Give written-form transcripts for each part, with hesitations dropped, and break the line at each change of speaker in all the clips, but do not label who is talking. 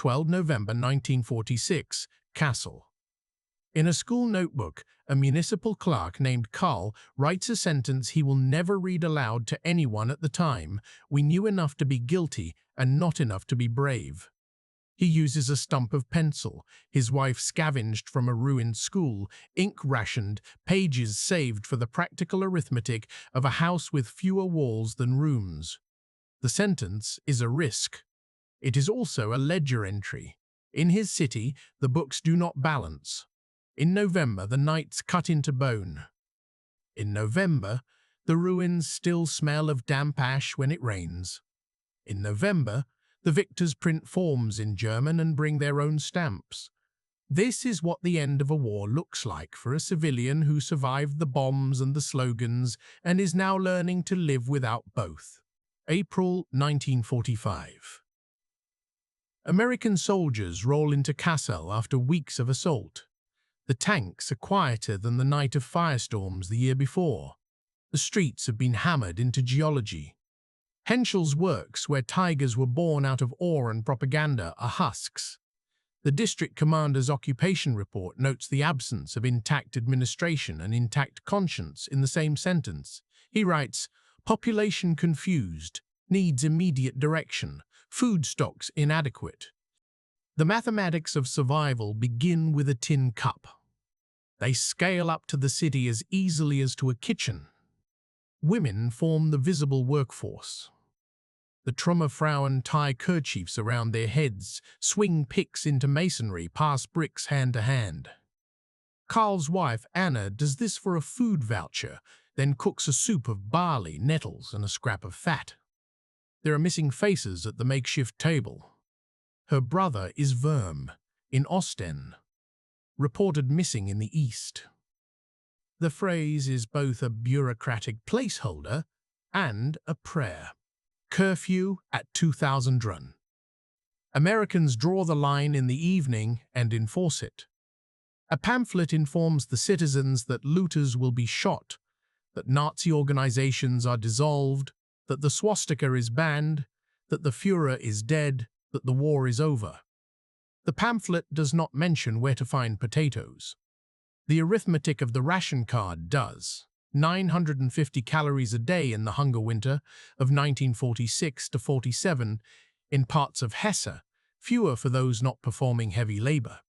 12 November 1946, Kassel. In a school notebook, a municipal clerk named Karl writes a sentence he will never read aloud to anyone at the time. We knew enough to be guilty and not enough to be brave. He uses a stump of pencil, his wife scavenged from a ruined school, ink rationed, pages saved for the practical arithmetic of a house with fewer walls than rooms. The sentence is a risk. It is also a ledger entry. In his city, the books do not balance. In November, the nights cut into bone. In November, the ruins still smell of damp ash when it rains. In November, the victors print forms in German and bring their own stamps. This is what the end of a war looks like for a civilian who survived the bombs and the slogans and is now learning to live without both. April 1945. American soldiers roll into Kassel after weeks of assault. The tanks are quieter than the night of firestorms the year before. The streets have been hammered into geology. Henschel's works, where tigers were born out of ore and propaganda, are husks. The district commander's occupation report notes the absence of intact administration and intact conscience in the same sentence. He writes, "Population confused, needs immediate direction, food stocks inadequate." The mathematics of survival begin with a tin cup. They scale up to the city as easily as to a kitchen. Women form the visible workforce. The Trümmerfrauen tie kerchiefs around their heads, swing picks into masonry, pass bricks hand to hand. Karl's wife, Anna, does this for a food voucher, then cooks a soup of barley, nettles, and a scrap of fat. There are missing faces at the makeshift table. Her brother is Worm, in Ostend, reported missing in the East. The phrase is both a bureaucratic placeholder and a prayer. Curfew at 2000 run. Americans draw the line in the evening and enforce it. A pamphlet informs the citizens that looters will be shot, that Nazi organizations are dissolved, that the swastika is banned, that the Führer is dead, that the war is over. The pamphlet does not mention where to find potatoes. The arithmetic of the ration card does. 950 calories a day in the hunger winter of 1946 to 47 in parts of Hesse, fewer for those not performing heavy labor.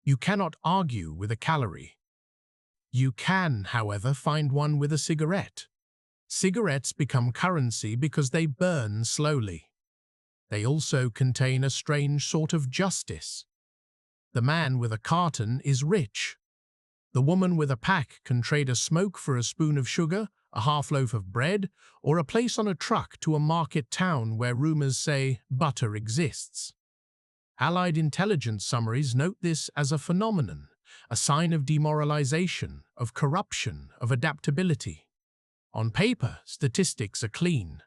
You cannot argue with a calorie. You can, however, find one with a cigarette. Cigarettes become currency because they burn slowly. They also contain a strange sort of justice. The man with a carton is rich. The woman with a pack can trade a smoke for a spoon of sugar, a half-loaf of bread, or a place on a truck to a market town where rumors say butter exists. Allied intelligence summaries note this as a phenomenon, a sign of demoralization, of corruption, of adaptability. On paper, statistics are clean.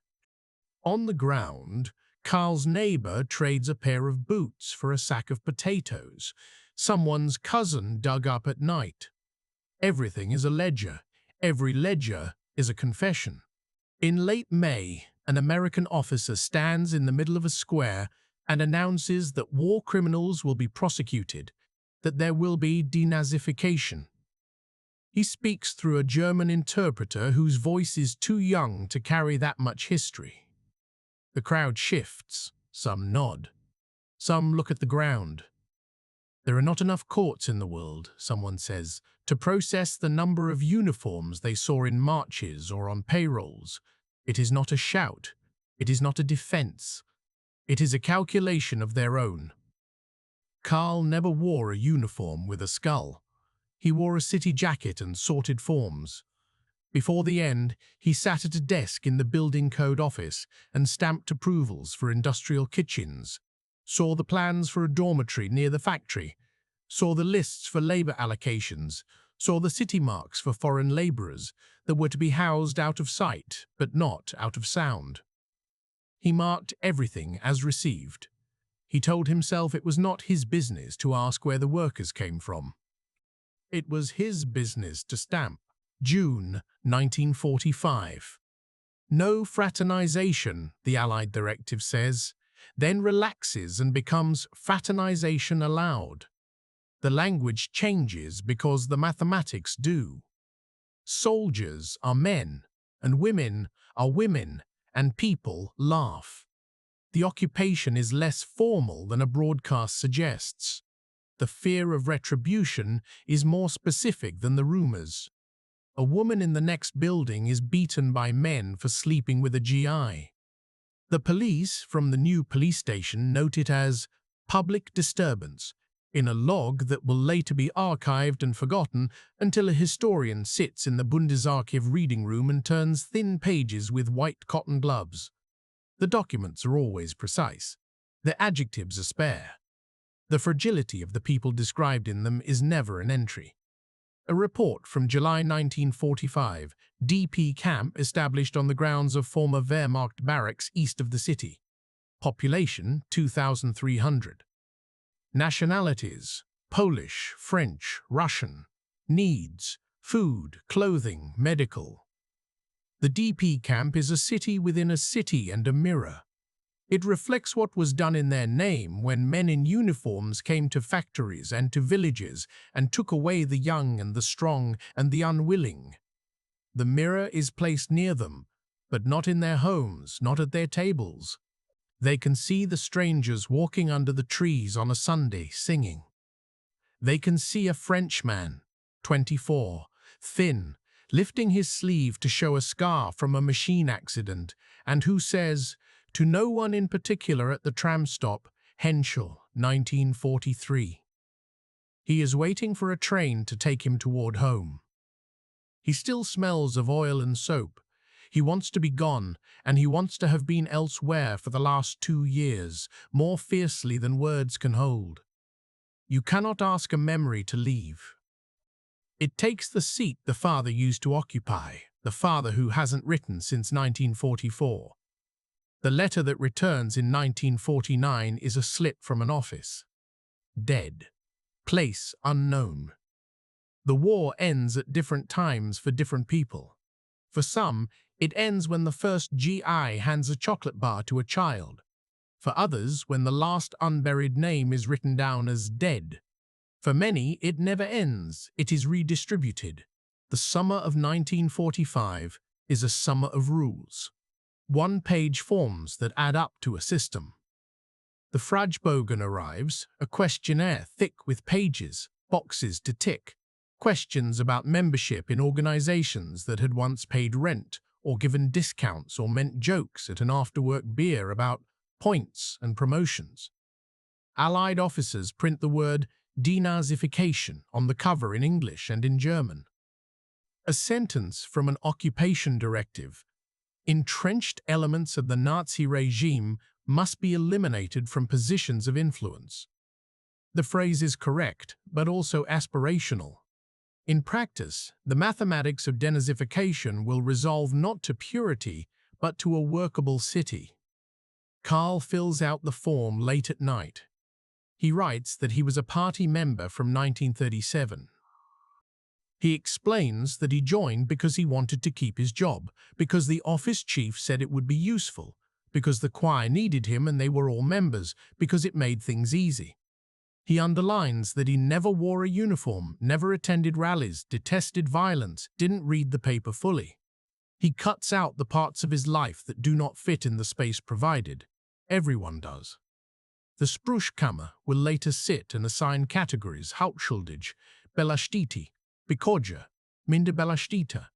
On the ground, Karl's neighbor trades a pair of boots for a sack of potatoes, someone's cousin dug up at night. Everything is a ledger. Every ledger is a confession. In late May, an American officer stands in the middle of a square and announces that war criminals will be prosecuted, that there will be denazification. He speaks through a German interpreter whose voice is too young to carry that much history. The crowd shifts. Some nod. Some look at the ground. There are not enough courts in the world, someone says, to process the number of uniforms they saw in marches or on payrolls. It is not a shout. It is not a defense. It is a calculation of their own. Karl never wore a uniform with a skull. He wore a city jacket and sorted forms. Before the end, he sat at a desk in the building code office and stamped approvals for industrial kitchens, saw the plans for a dormitory near the factory, saw the lists for labor allocations, saw the city marks for foreign laborers that were to be housed out of sight but not out of sound. He marked everything as received. He told himself it was not his business to ask where the workers came from. It was his business to stamp. June 1945. No fraternization, the Allied directive says. then relaxes and becomes fraternization allowed. The language changes because the mathematics do. Soldiers are men, and women are women, and people laugh. The occupation is less formal than a broadcast suggests. The fear of retribution is more specific than the rumors. A woman in the next building is beaten by men for sleeping with a GI. The police from the new police station note it as public disturbance in a log that will later be archived and forgotten until a historian sits in the Bundesarchiv reading room and turns thin pages with white cotton gloves. The documents are always precise. The adjectives are spare. The fragility of the people described in them is never an entry. A report from July 1945, DP camp established on the grounds of former Wehrmacht barracks east of the city. Population 2,300. Nationalities: Polish, French, Russian. Needs: food, clothing, medical. The DP camp is a city within a city and a mirror. It reflects what was done in their name when men in uniforms came to factories and to villages and took away the young and the strong and the unwilling. The mirror is placed near them, but not in their homes, not at their tables. They can see the strangers walking under the trees on a Sunday singing. They can see a Frenchman, 24, thin, lifting his sleeve to show a scar from a machine accident, and who says, to no one in particular at the tram stop, Henschel, 1943. He is waiting for a train to take him toward home. He still smells of oil and soap. He wants to be gone, and he wants to have been elsewhere for the last 2 years, more fiercely than words can hold. You cannot ask a memory to leave. It takes the seat the father used to occupy, the father who hasn't written since 1944. The letter that returns in 1949 is a slip from an office. Dead. Place unknown. The war ends at different times for different people. For some, it ends when the first GI hands a chocolate bar to a child. For others, when the last unburied name is written down as dead. For many, it never ends, it is redistributed. The summer of 1945 is a summer of rules. One-page forms that add up to a system. The Fragebogen arrives, a questionnaire thick with pages, boxes to tick, questions about membership in organizations that had once paid rent or given discounts or meant jokes at an after-work beer about points and promotions. Allied officers print the word denazification on the cover in English and in German. A sentence from an occupation directive: entrenched elements of the Nazi regime must be eliminated from positions of influence. The phrase is correct, but also aspirational. In practice, the mathematics of denazification will resolve not to purity, but to a workable city. Karl fills out the form late at night. He writes that he was a party member from 1937. He explains that he joined because he wanted to keep his job, because the office chief said it would be useful, because the choir needed him and they were all members, because it made things easy. He underlines that he never wore a uniform, never attended rallies, detested violence, didn't read the paper fully. He cuts out the parts of his life that do not fit in the space provided. Everyone does. The Sprüchkammer will later sit and assign categories: Hauptschuldig, Belashtiti, Bikoja, Minderbelashtita,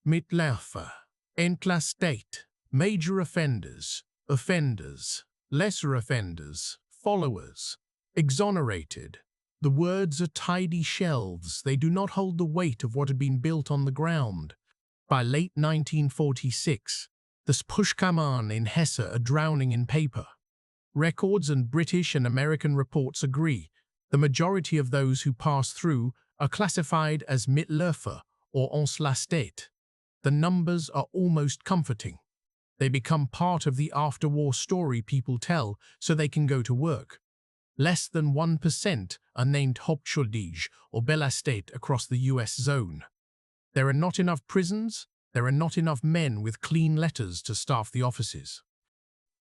Mitläufer, Entlastate, major offenders, offenders, lesser offenders, followers, exonerated. The words are tidy shelves. They do not hold the weight of what had been built on the ground. By late 1946, the Sprüchkammern in Hesse are drowning in paper. Records and British and American reports agree. The majority of those who pass through are classified as Mitläufer or Entlastate. The numbers are almost comforting. They become part of the after-war story people tell so they can go to work. Less than 1% are named Hauptschuldig or Belastate across the US zone. There are not enough prisons, there are not enough men with clean letters to staff the offices.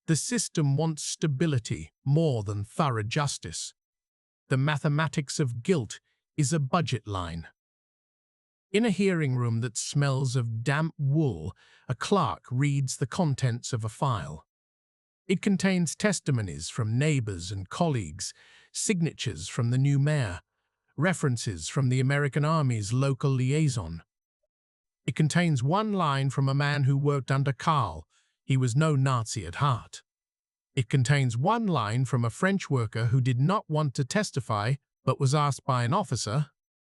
The system wants stability more than thorough justice. The mathematics of guilt is a budget line. In a hearing room that smells of damp wool, a clerk reads the contents of a file. It contains testimonies from neighbors and colleagues, signatures from the new mayor, references from the American Army's local liaison. It contains one line from a man who worked under Karl. He was no Nazi at heart. It contains one line from a French worker who did not want to testify but was asked by an officer.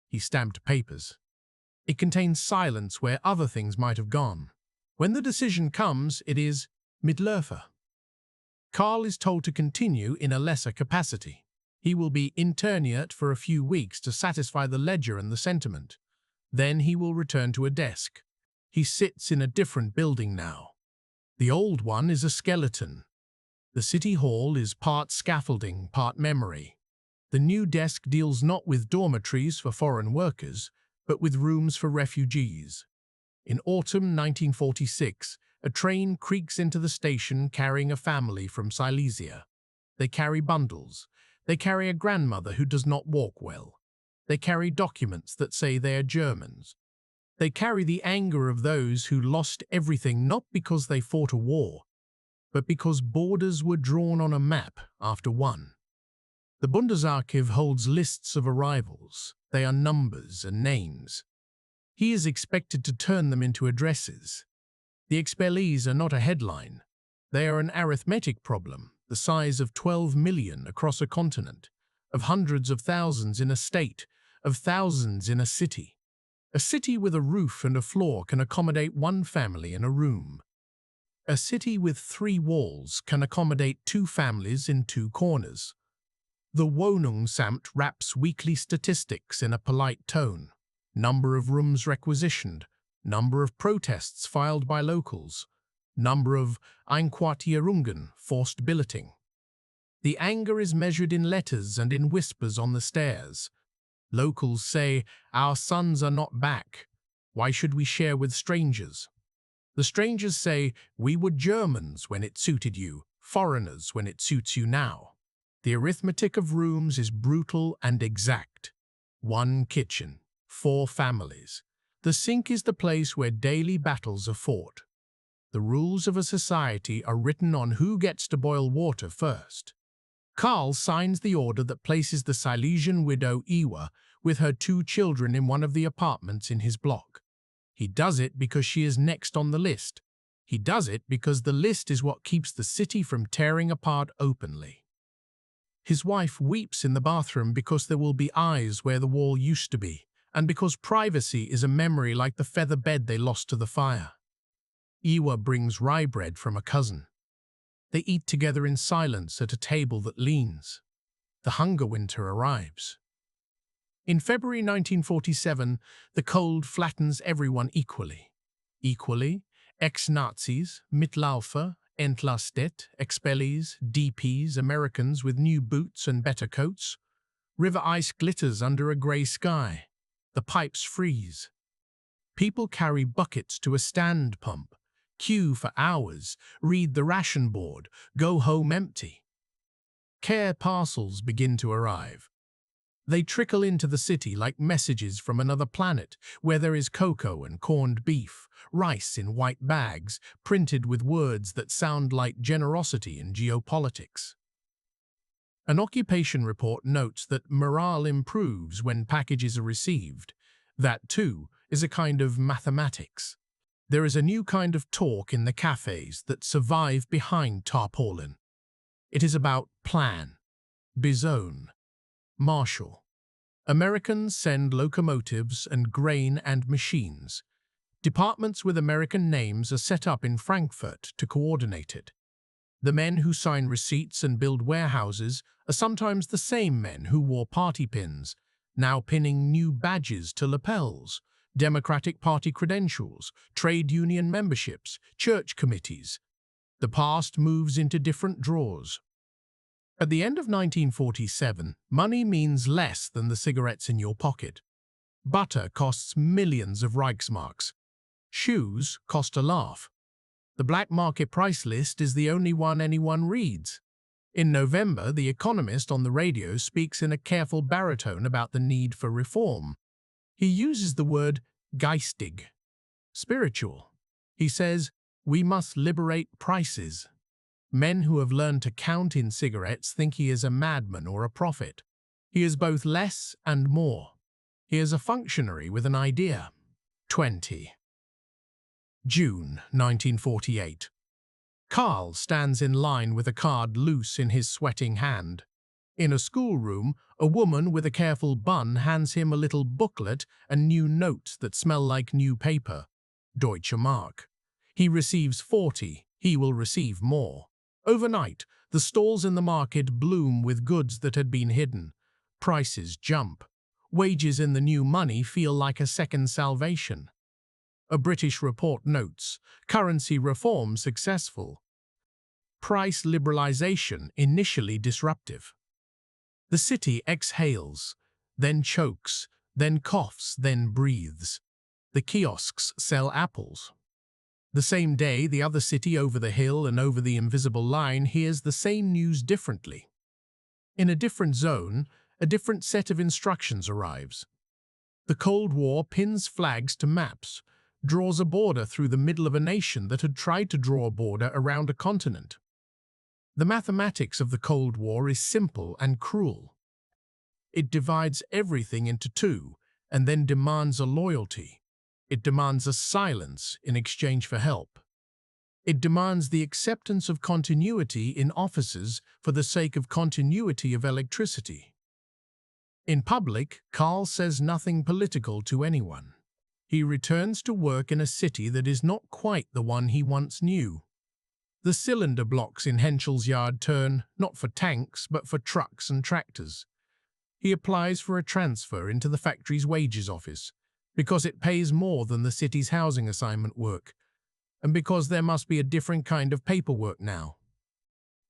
He stamped papers. It contains silence where other things might have gone. When the decision comes, it is Mitläufer. Karl is told to continue in a lesser capacity. He will be interniert for a few weeks to satisfy the ledger and the sentiment. Then he will return to a desk. He sits in a different building now. The old one is a skeleton. The city hall is part scaffolding, part memory. The new desk deals not with dormitories for foreign workers, but with rooms for refugees. In autumn 1946, a train creaks into the station carrying a family from Silesia. They carry bundles. They carry a grandmother who does not walk well. They carry documents that say they are Germans. They carry the anger of those who lost everything not because they fought a war, but because borders were drawn on a map after one. The Bundesarchiv holds lists of arrivals. They are numbers and names. He is expected to turn them into addresses. The expellees are not a headline. They are an arithmetic problem, the size of 12 million across a continent, of hundreds of thousands in a state, of thousands in a city. A city with a roof and a floor can accommodate one family in a room. A city with 3 walls can accommodate 2 families in 2 corners. The Wohnungsamt wraps weekly statistics in a polite tone. Number of rooms requisitioned, number of protests filed by locals, number of Einquartierungen, forced billeting. The anger is measured in letters and in whispers on the stairs. Locals say, "Our sons are not back. Why should we share with strangers?" The strangers say, "We were Germans when it suited you, foreigners when it suits you now." The arithmetic of rooms is brutal and exact. 1 kitchen, 4 families. The sink is the place where daily battles are fought. The rules of a society are written on who gets to boil water first. Karl signs the order that places the Silesian widow Iwa with her 2 children in one of the apartments in his block. He does it because she is next on the list. He does it because the list is what keeps the city from tearing apart openly. His wife weeps in the bathroom because there will be eyes where the wall used to be, and because privacy is a memory like the feather bed they lost to the fire. Iwa brings rye bread from a cousin. They eat together in silence at a table that leans. The hunger winter arrives. In February 1947, the cold flattens everyone equally. Equally, ex-Nazis, Mitläufer, Entlastet, expellees, DPs, Americans with new boots and better coats. River ice glitters under a grey sky. The pipes freeze. People carry buckets to a stand pump, queue for hours, read the ration board, go home empty. Care parcels begin to arrive. They trickle into the city like messages from another planet, where there is cocoa and corned beef, rice in white bags, printed with words that sound like generosity and geopolitics. An occupation report notes that morale improves when packages are received. That, too, is a kind of mathematics. There is a new kind of talk in the cafes that survive behind tarpaulin. It is about plan, Bizone, Marshall. Americans send locomotives and grain and machines. Departments with American names are set up in Frankfurt to coordinate it. The men who sign receipts and build warehouses are sometimes the same men who wore party pins, now pinning new badges to lapels, Democratic Party credentials, trade union memberships, church committees. The past moves into different drawers. At the end of 1947, money means less than the cigarettes in your pocket. Butter costs millions of Reichsmarks. Shoes cost a laugh. The black market price list is the only one anyone reads. In November, The Economist on the radio speaks in a careful baritone about the need for reform. He uses the word geistig, spiritual. He says, we must liberate prices. Men who have learned to count in cigarettes think he is a madman or a prophet. He is both less and more. He is a functionary with an idea. 20. June 1948. Carl stands in line with a card loose in his sweating hand. In a schoolroom, a woman with a careful bun hands him a little booklet and new notes that smell like new paper. Deutsche Mark. He receives 40. He will receive more. Overnight, the stalls in the market bloom with goods that had been hidden. Prices jump. Wages in the new money feel like a second salvation. A British report notes, currency reform successful. Price liberalization initially disruptive. The city exhales, then chokes, then coughs, then breathes. The kiosks sell apples. The same day, the other city over the hill and over the invisible line hears the same news differently. In a different zone, a different set of instructions arrives. The Cold War pins flags to maps, draws a border through the middle of a nation that had tried to draw a border around a continent. The mathematics of the Cold War is simple and cruel. It divides everything into two and then demands a loyalty. It demands a silence in exchange for help. It demands the acceptance of continuity in offices for the sake of continuity of electricity. In public, Carl says nothing political to anyone. He returns to work in a city that is not quite the one he once knew. The cylinder blocks in Henschel's yard turn, not for tanks, but for trucks and tractors. He applies for a transfer into the factory's wages office, because it pays more than the city's housing assignment work, and because there must be a different kind of paperwork now.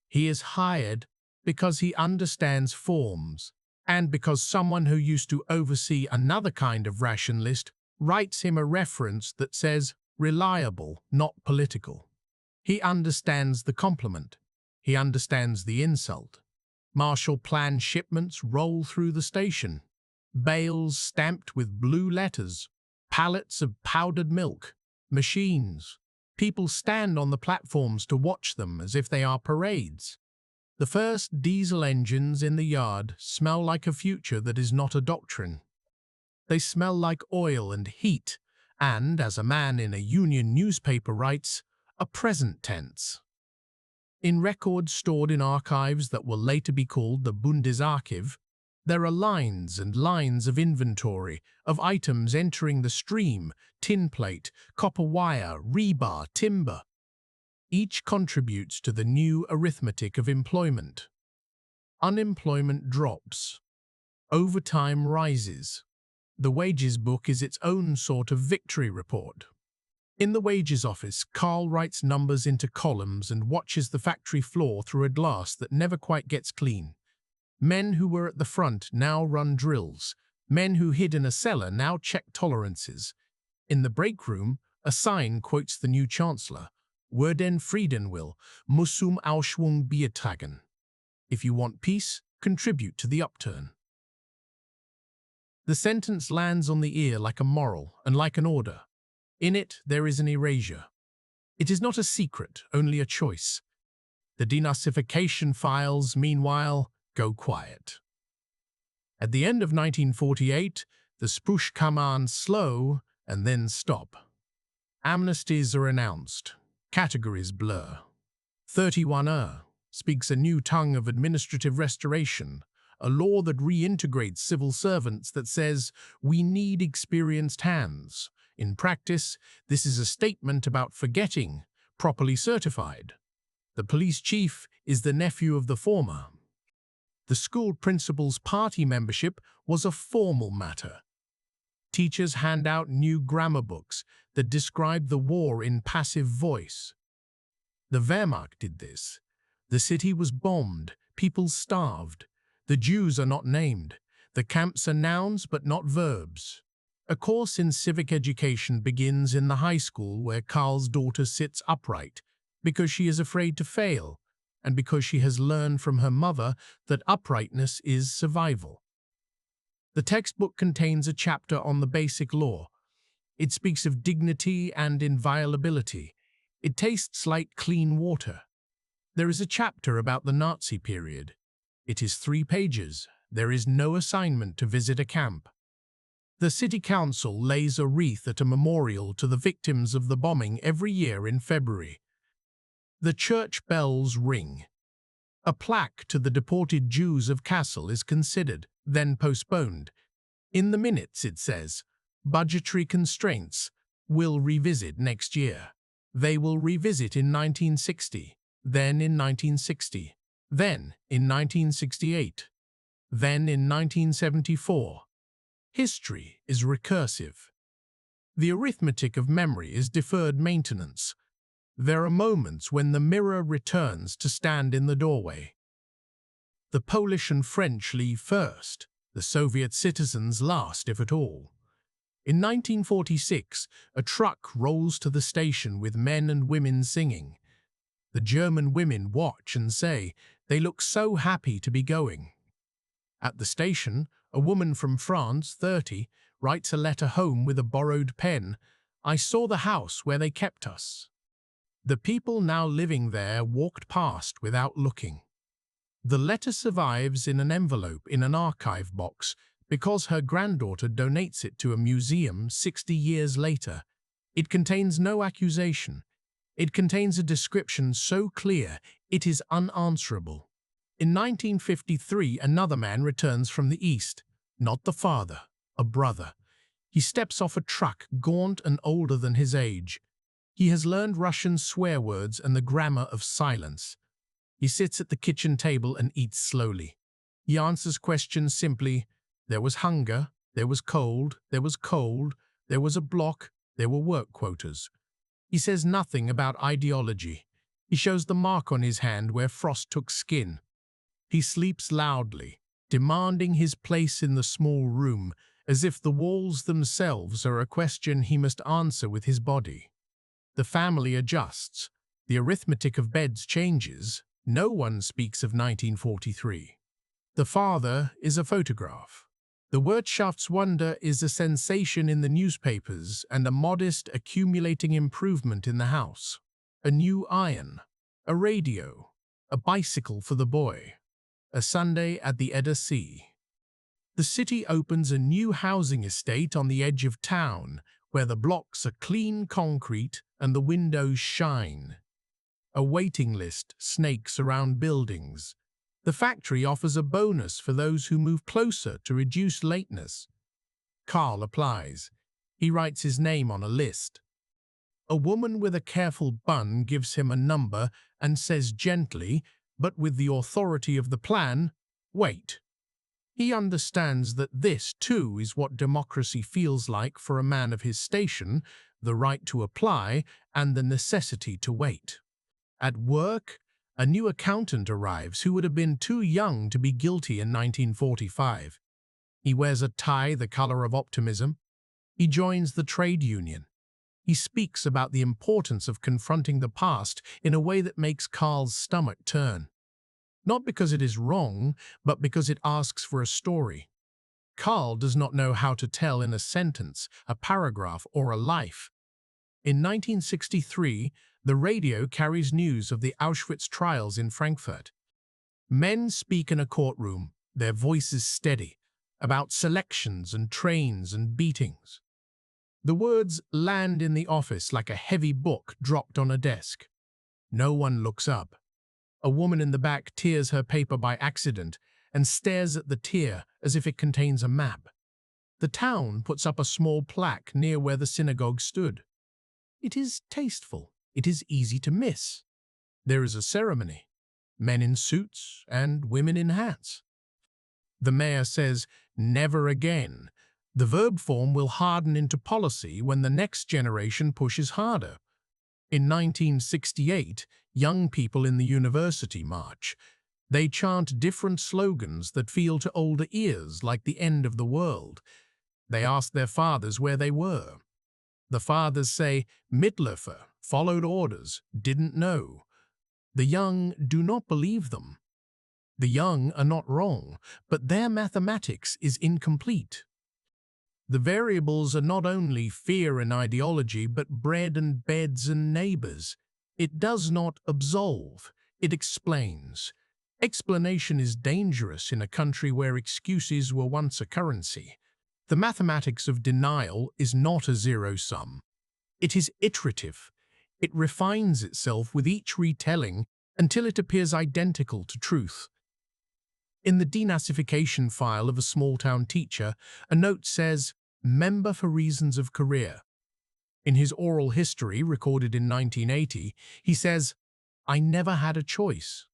He is hired because he understands forms, and because someone who used to oversee another kind of ration list writes him a reference that says reliable, not political. He understands the compliment. He understands the insult. Marshall Plan shipments roll through the station. Bales stamped with blue letters. Pallets of powdered milk. Machines. People stand on the platforms to watch them as if they are parades. The first diesel engines in the yard smell like a future that is not a doctrine. They smell like oil and heat, and, as a man in a union newspaper writes, a present tense. In records stored in archives that will later be called the Bundesarchiv, there are lines and lines of inventory of items entering the stream: tin plate, copper wire, rebar, timber. Each contributes to the new arithmetic of employment. Unemployment drops. Overtime rises. The wages book is its own sort of victory report. In the wages office, Carl writes numbers into columns and watches the factory floor through a glass that never quite gets clean. Men who were at the front now run drills. Men who hid in a cellar now check tolerances. In the break room, a sign quotes the new chancellor, "Werden Frieden will, muss Aufschwung beitragen." If you want peace, contribute to the upturn. The sentence lands on the ear like a moral and like an order. In it, there is an erasure. It is not a secret, only a choice. The denazification files, meanwhile, go quiet. At the end of 1948, the Sprüchkammern slow and then stop. Amnesties are announced. Categories blur. 31 speaks a new tongue of administrative restoration, a law that reintegrates civil servants that says, we need experienced hands. In practice, this is a statement about forgetting, properly certified. The police chief is the nephew of the former. The school principal's party membership was a formal matter. Teachers hand out new grammar books that describe the war in passive voice. The Wehrmacht did this. The city was bombed, people starved. The Jews are not named. The camps are nouns but not verbs. A course in civic education begins in the high school where Carl's daughter sits upright because she is afraid to fail and because she has learned from her mother that uprightness is survival. The textbook contains a chapter on the basic law. It speaks of dignity and inviolability. It tastes like clean water. There is a chapter about the Nazi period. It is 3 pages. There is no assignment to visit a camp. The city council lays a wreath at a memorial to the victims of the bombing every year in February. The church bells ring. A plaque to the deported Jews of Kassel is considered, then postponed. In the minutes it says, budgetary constraints, will revisit next year. They will revisit in 1960, then in 1960, then in 1968, then in 1974. History is recursive. The arithmetic of memory is deferred maintenance. There are moments when the mirror returns to stand in the doorway. The Polish and French leave first, the Soviet citizens last, if at all. In 1946, a truck rolls to the station with men and women singing. The German women watch and say, they look so happy to be going. At the station, a woman from France, 30, writes a letter home with a borrowed pen. I saw the house where they kept us. The people now living there walked past without looking. The letter survives in an envelope in an archive box because her granddaughter donates it to a museum 60 years later. It contains no accusation. It contains a description so clear it is unanswerable. In 1953, another man returns from the East, not the father, a brother. He steps off a truck, gaunt and older than his age. He has learned Russian swear words and the grammar of silence. He sits at the kitchen table and eats slowly. He answers questions simply. There was hunger, there was cold, there was cold, there was a block, there were work quotas. He says nothing about ideology. He shows the mark on his hand where frost took skin. He sleeps loudly, demanding his place in the small room, as if the walls themselves are a question he must answer with his body. The family adjusts. The arithmetic of beds changes. No one speaks of 1943. The father is a photograph. The Wirtschaftswunder is a sensation in the newspapers and a modest accumulating improvement in the house. A new iron, a radio, a bicycle for the boy, a Sunday at the Edda Sea. The city opens a new housing estate on the edge of town, where the blocks are clean concrete and the windows shine. A waiting list snakes around buildings. The factory offers a bonus for those who move closer to reduce lateness. Carl applies. He writes his name on a list. A woman with a careful bun gives him a number and says gently, but with the authority of the plan, wait. He understands that this, too, is what democracy feels like for a man of his station, the right to apply and the necessity to wait. At work, a new accountant arrives who would have been too young to be guilty in 1945. He wears a tie the color of optimism. He joins the trade union. He speaks about the importance of confronting the past in a way that makes Carl's stomach turn. Not because it is wrong, but because it asks for a story. Carl does not know how to tell in a sentence, a paragraph, or a life. In 1963, the radio carries news of the Auschwitz trials in Frankfurt. Men speak in a courtroom, their voices steady, about selections and trains and beatings. The words land in the office like a heavy book dropped on a desk. No one looks up. A woman in the back tears her paper by accident and stares at the tear as if it contains a map. The town puts up a small plaque near where the synagogue stood. It is tasteful. It is easy to miss. There is a ceremony. Men in suits and women in hats. The mayor says, never again. The verb form will harden into policy when the next generation pushes harder. In 1968, young people in the university march. They chant different slogans that feel to older ears like the end of the world. They ask their fathers where they were. The fathers say, Mitläufer, followed orders, didn't know. The young do not believe them. The young are not wrong, but their mathematics is incomplete. The variables are not only fear and ideology, but bread and beds and neighbors. It does not absolve, it explains. Explanation is dangerous in a country where excuses were once a currency. The mathematics of denial is not a zero-sum. It is iterative. It refines itself with each retelling until it appears identical to truth. In the denazification file of a small-town teacher, a note says, "Member for reasons of career." In his oral history, recorded in 1980, he says, "I never had a choice."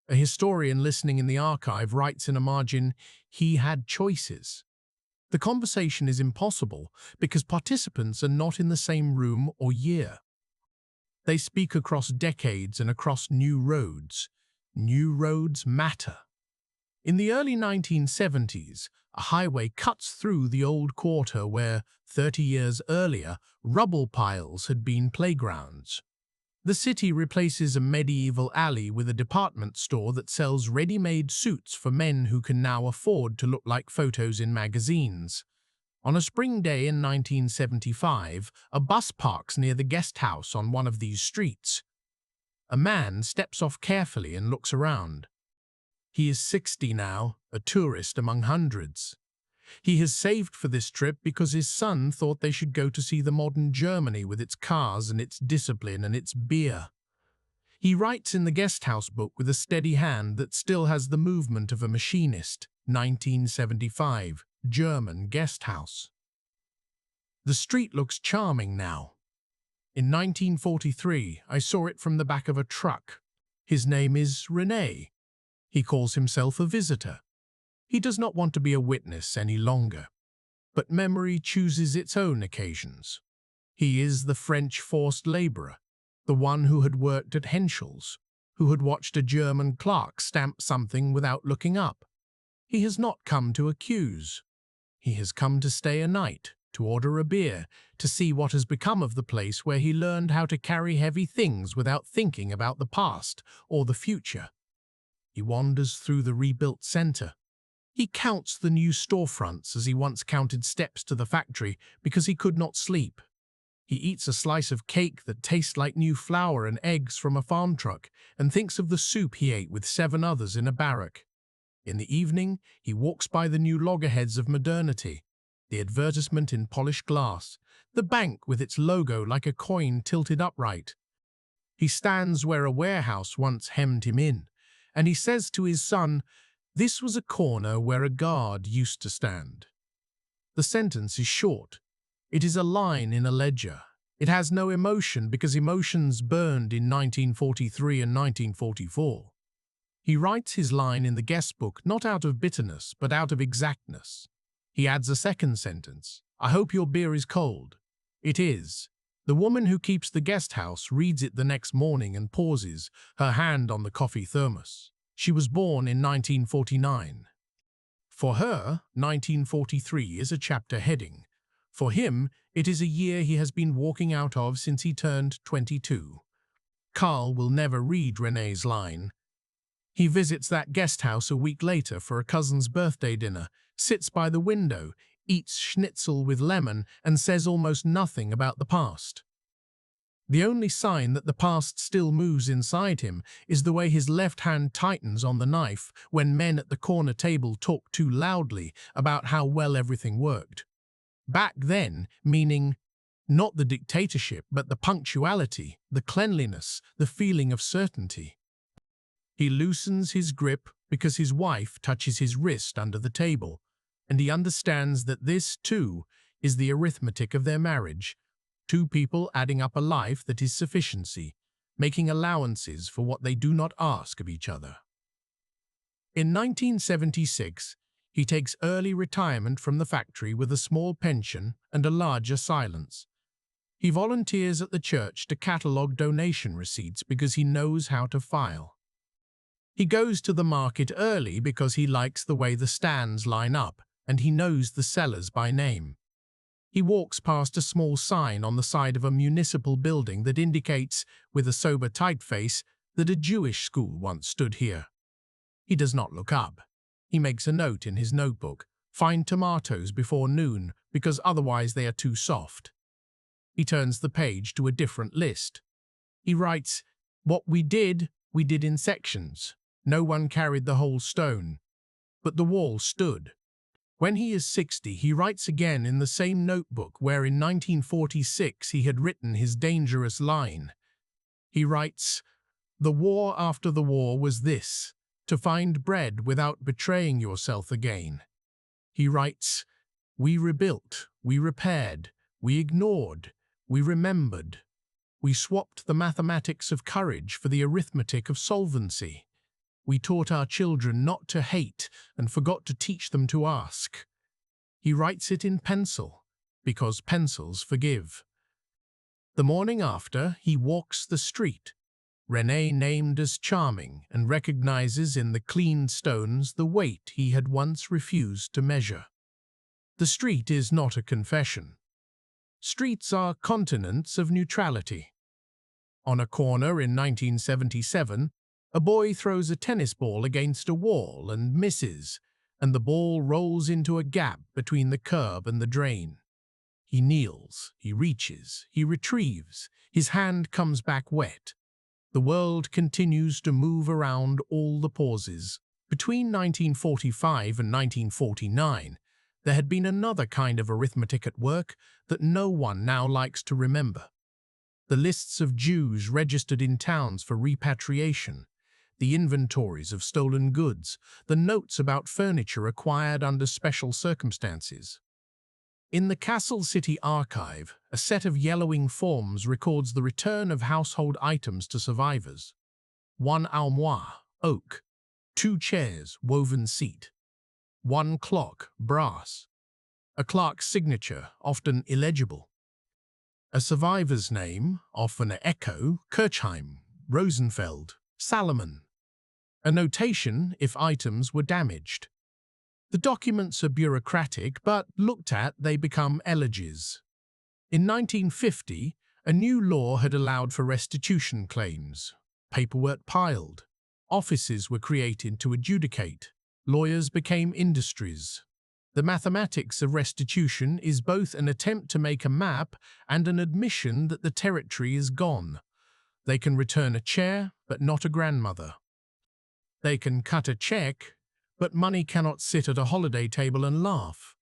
A historian listening in the archive writes in a margin, "He had choices." The conversation is impossible because participants are not in the same room or year. They speak across decades and across new roads. New roads matter. In the early 1970s, a highway cuts through the old quarter where, 30 years earlier, rubble piles had been playgrounds. The city replaces a medieval alley with a department store that sells ready-made suits for men who can now afford to look like photos in magazines. On a spring day in 1975, a bus parks near the guest house on one of these streets. A man steps off carefully and looks around. He is 60 now, a tourist among hundreds. He has saved for this trip because his son thought they should go to see the modern Germany with its cars and its discipline and its beer. He writes in the guest house book with a steady hand that still has the movement of a machinist, 1975, German guest house. The street looks charming now. In 1943, I saw it from the back of a truck. His name is René. He calls himself a visitor. He does not want to be a witness any longer. But memory chooses its own occasions. He is the French forced labourer, the one who had worked at Henschel's, who had watched a German clerk stamp something without looking up. He has not come to accuse. He has come to stay a night, to order a beer, to see what has become of the place where he learned how to carry heavy things without thinking about the past or the future. He wanders through the rebuilt centre. He counts the new storefronts as he once counted steps to the factory because he could not sleep. He eats a slice of cake that tastes like new flour and eggs from a farm truck and thinks of the soup he ate with 7 others in a barrack. In the evening, he walks by the new loggerheads of modernity, the advertisement in polished glass, the bank with its logo like a coin tilted upright. He stands where a warehouse once hemmed him in, and he says to his son, "This was a corner where a guard used to stand." The sentence is short. It is a line in a ledger. It has no emotion because emotions burned in 1943 and 1944. He writes his line in the guest book not out of bitterness, but out of exactness. He adds a second sentence, "I hope your beer is cold." It is. The woman who keeps the guest house reads it the next morning and pauses, her hand on the coffee thermos. She was born in 1949. For her, 1943 is a chapter heading. For him, it is a year he has been walking out of since he turned 22. Carl will never read René's line. He visits that guest house a week later for a cousin's birthday dinner, sits by the window, eats schnitzel with lemon, and says almost nothing about the past. The only sign that the past still moves inside him is the way his left hand tightens on the knife when men at the corner table talk too loudly about how well everything worked. Back then, meaning not the dictatorship, but the punctuality, the cleanliness, the feeling of certainty. He loosens his grip because his wife touches his wrist under the table, and he understands that this, too, is the arithmetic of their marriage. 2 people adding up a life that is sufficiency, making allowances for what they do not ask of each other. In 1976, he takes early retirement from the factory with a small pension and a larger silence. He volunteers at the church to catalogue donation receipts because he knows how to file. He goes to the market early because he likes the way the stands line up, and he knows the sellers by name. He walks past a small sign on the side of a municipal building that indicates, with a sober typeface, that a Jewish school once stood here. He does not look up. He makes a note in his notebook: find tomatoes before noon, because otherwise they are too soft. He turns the page to a different list. He writes, what we did in sections. No one carried the whole stone. But the wall stood. When he is 60, he writes again in the same notebook where in 1946 he had written his dangerous line. He writes, the war after the war was this: to find bread without betraying yourself again. He writes, we rebuilt, we repaired, we ignored, we remembered. We swapped the mathematics of courage for the arithmetic of solvency. We taught our children not to hate and forgot to teach them to ask. He writes it in pencil, because pencils forgive. The morning after, he walks the street. René named as charming and recognizes in the clean stones the weight he had once refused to measure. The street is not a confession. Streets are continents of neutrality. On a corner in 1977, a boy throws a tennis ball against a wall and misses, and the ball rolls into a gap between the curb and the drain. He kneels, he reaches, he retrieves, his hand comes back wet. The world continues to move around all the pauses. Between 1945 and 1949, there had been another kind of arithmetic at work that no one now likes to remember. The lists of Jews registered in towns for repatriation, the inventories of stolen goods, the notes about furniture acquired under special circumstances. In the Kassel City Archive, a set of yellowing forms records the return of household items to survivors. 1 armoire, oak. 2 chairs, woven seat. 1 clock, brass. A clerk's signature, often illegible. A survivor's name, often an echo: Kirchheim, Rosenfeld, Salomon. A notation if items were damaged. The documents are bureaucratic, but looked at they become elegies. In 1950, a new law had allowed for restitution claims. Paperwork piled. Offices were created to adjudicate. Lawyers became industries. The mathematics of restitution is both an attempt to make a map and an admission that the territory is gone. They can return a chair, but not a grandmother. They can cut a check, but money cannot sit at a holiday table and laugh.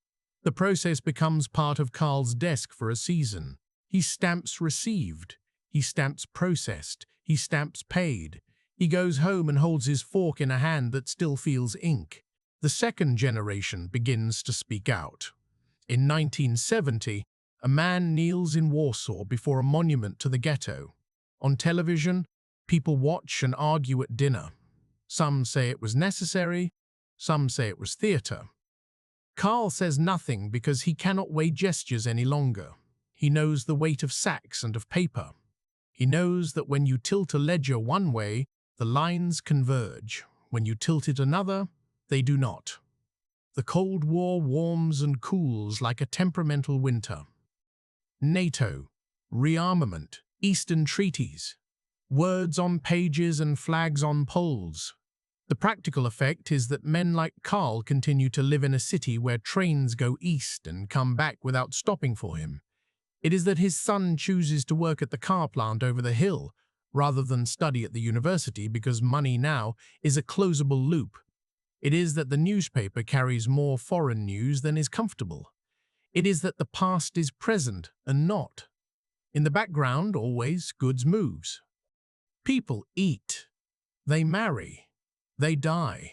The process becomes part of Carl's desk for a season. He stamps received. He stamps processed. He stamps paid. He goes home and holds his fork in a hand that still feels ink. The second generation begins to speak out. In 1970, a man kneels in Warsaw before a monument to the ghetto. On television, people watch and argue at dinner. Some say it was necessary, some say it was theatre. Carl says nothing because he cannot weigh gestures any longer. He knows the weight of sacks and of paper. He knows that when you tilt a ledger one way, the lines converge. When you tilt it another, they do not. The Cold War warms and cools like a temperamental winter. NATO, rearmament, Eastern treaties, words on pages and flags on poles. The practical effect is that men like Carl continue to live in a city where trains go east and come back without stopping for him. It is that his son chooses to work at the car plant over the hill rather than study at the university because money now is a closable loop. It is that the newspaper carries more foreign news than is comfortable. It is that the past is present and not. In the background, always, goods moves. People eat. They marry. They die.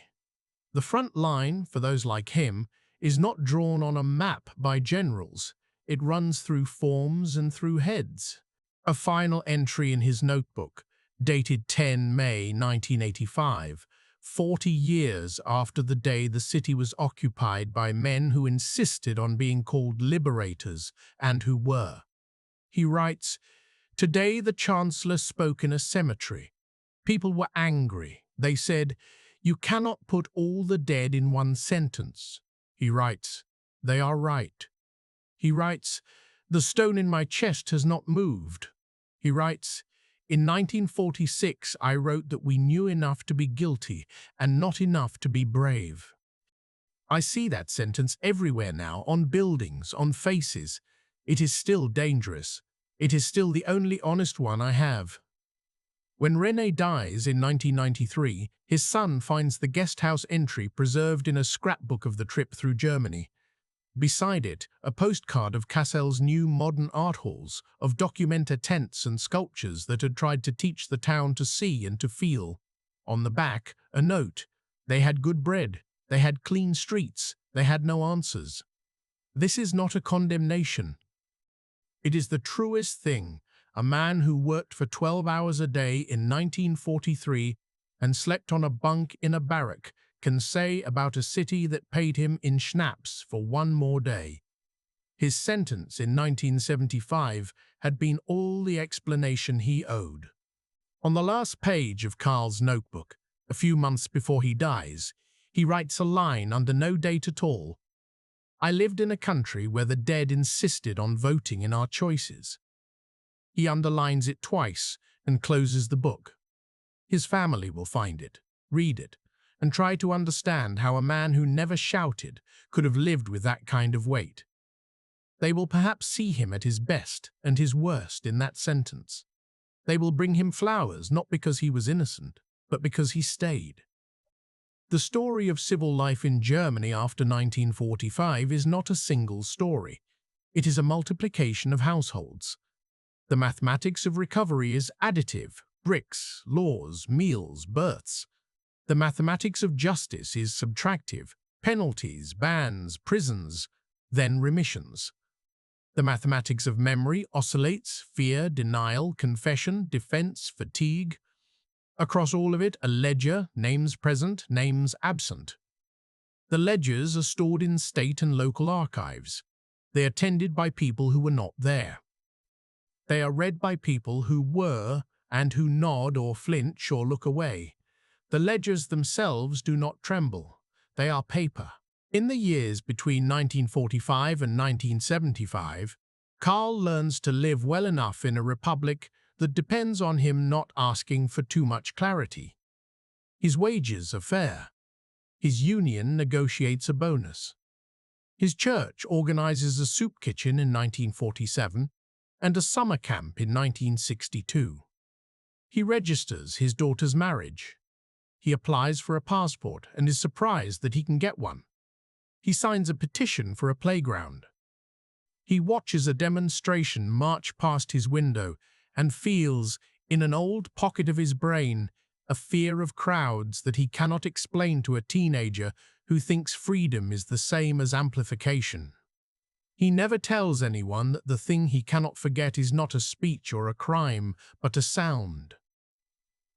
The front line, for those like him, is not drawn on a map by generals. It runs through forms and through heads. A final entry in his notebook, dated 10 May 1985, 40 years after the day the city was occupied by men who insisted on being called liberators and who were. He writes, "Today the Chancellor spoke in a cemetery. People were angry. They said, 'You cannot put all the dead in one sentence.' He writes, "They are right." He writes, "The stone in my chest has not moved." He writes, "In 1946, I wrote that we knew enough to be guilty and not enough to be brave." I see that sentence everywhere now, on buildings, on faces. It is still dangerous. It is still the only honest one I have. When René dies in 1993, his son finds the guest house entry preserved in a scrapbook of the trip through Germany. Beside it, a postcard of Kassel's new modern art halls, of documenta tents and sculptures that had tried to teach the town to see and to feel. On the back, a note: "They had good bread, they had clean streets, they had no answers." This is not a condemnation. It is the truest thing a man who worked for 12 hours a day in 1943 and slept on a bunk in a barrack can say about a city that paid him in schnapps for one more day. His sentence in 1975 had been all the explanation he owed. On the last page of Karl's notebook, a few months before he dies, he writes a line under no date at all: "I lived in a country where the dead insisted on voting in our choices." He underlines it twice and closes the book. His family will find it, read it, and try to understand how a man who never shouted could have lived with that kind of weight. They will perhaps see him at his best and his worst in that sentence. They will bring him flowers not because he was innocent, but because he stayed. The story of civil life in Germany after 1945 is not a single story. It is a multiplication of households. The mathematics of recovery is additive: bricks, laws, meals, births. The mathematics of justice is subtractive: penalties, bans, prisons, then remissions. The mathematics of memory oscillates: fear, denial, confession, defense, fatigue. Across all of it, a ledger: names present, names absent. The ledgers are stored in state and local archives. They are tended by people who were not there. They are read by people who were and who nod or flinch or look away. The ledgers themselves do not tremble. They are paper. In the years between 1945 and 1975, Karl learns to live well enough in a republic that depends on him not asking for too much clarity. His wages are fair. His union negotiates a bonus. His church organizes a soup kitchen in 1947 and a summer camp in 1962. He registers his daughter's marriage. He applies for a passport and is surprised that he can get one. He signs a petition for a playground. He watches a demonstration march past his window and feels, in an old pocket of his brain, a fear of crowds that he cannot explain to a teenager who thinks freedom is the same as amplification. He never tells anyone that the thing he cannot forget is not a speech or a crime, but a sound.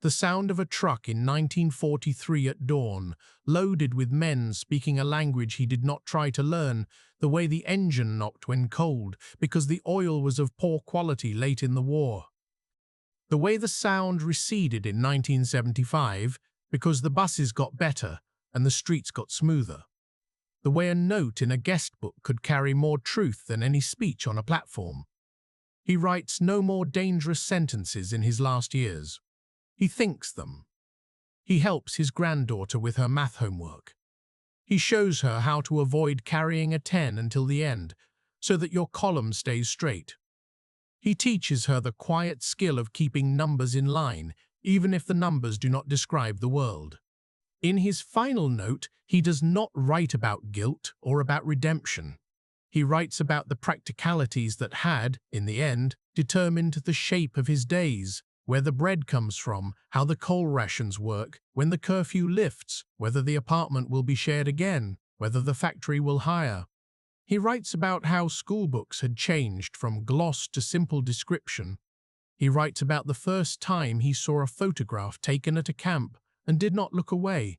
The sound of a truck in 1943 at dawn, loaded with men speaking a language he did not try to learn, the way the engine knocked when cold because the oil was of poor quality late in the war. The way the sound receded in 1975 because the buses got better and the streets got smoother. The way a note in a guest book could carry more truth than any speech on a platform. He writes no more dangerous sentences in his last years. He thinks them. He helps his granddaughter with her math homework. He shows her how to avoid carrying a 10 until the end, so that your column stays straight. He teaches her the quiet skill of keeping numbers in line, even if the numbers do not describe the world. In his final note, he does not write about guilt or about redemption. He writes about the practicalities that had, in the end, determined the shape of his days, where the bread comes from, how the coal rations work, when the curfew lifts, whether the apartment will be shared again, whether the factory will hire. He writes about how schoolbooks had changed from gloss to simple description. He writes about the first time he saw a photograph taken at a camp and did not look away.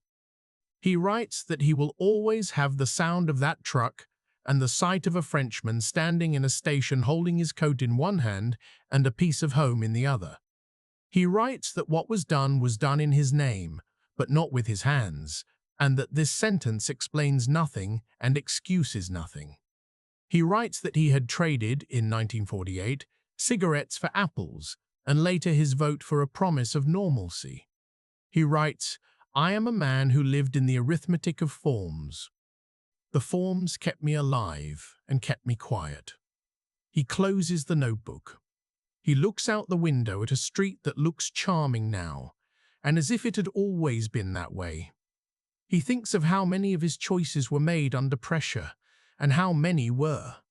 He writes that he will always have the sound of that truck and the sight of a Frenchman standing in a station holding his coat in one hand and a piece of home in the other. He writes that what was done in his name, but not with his hands, and that this sentence explains nothing and excuses nothing. He writes that he had traded, in 1948, cigarettes for apples, and later his vote for a promise of normalcy. He writes, "I am a man who lived in the arithmetic of forms. The forms kept me alive and kept me quiet." He closes the notebook. He looks out the window at a street that looks charming now, and as if it had always been that way. He thinks of how many of his choices were made under pressure, and how many were.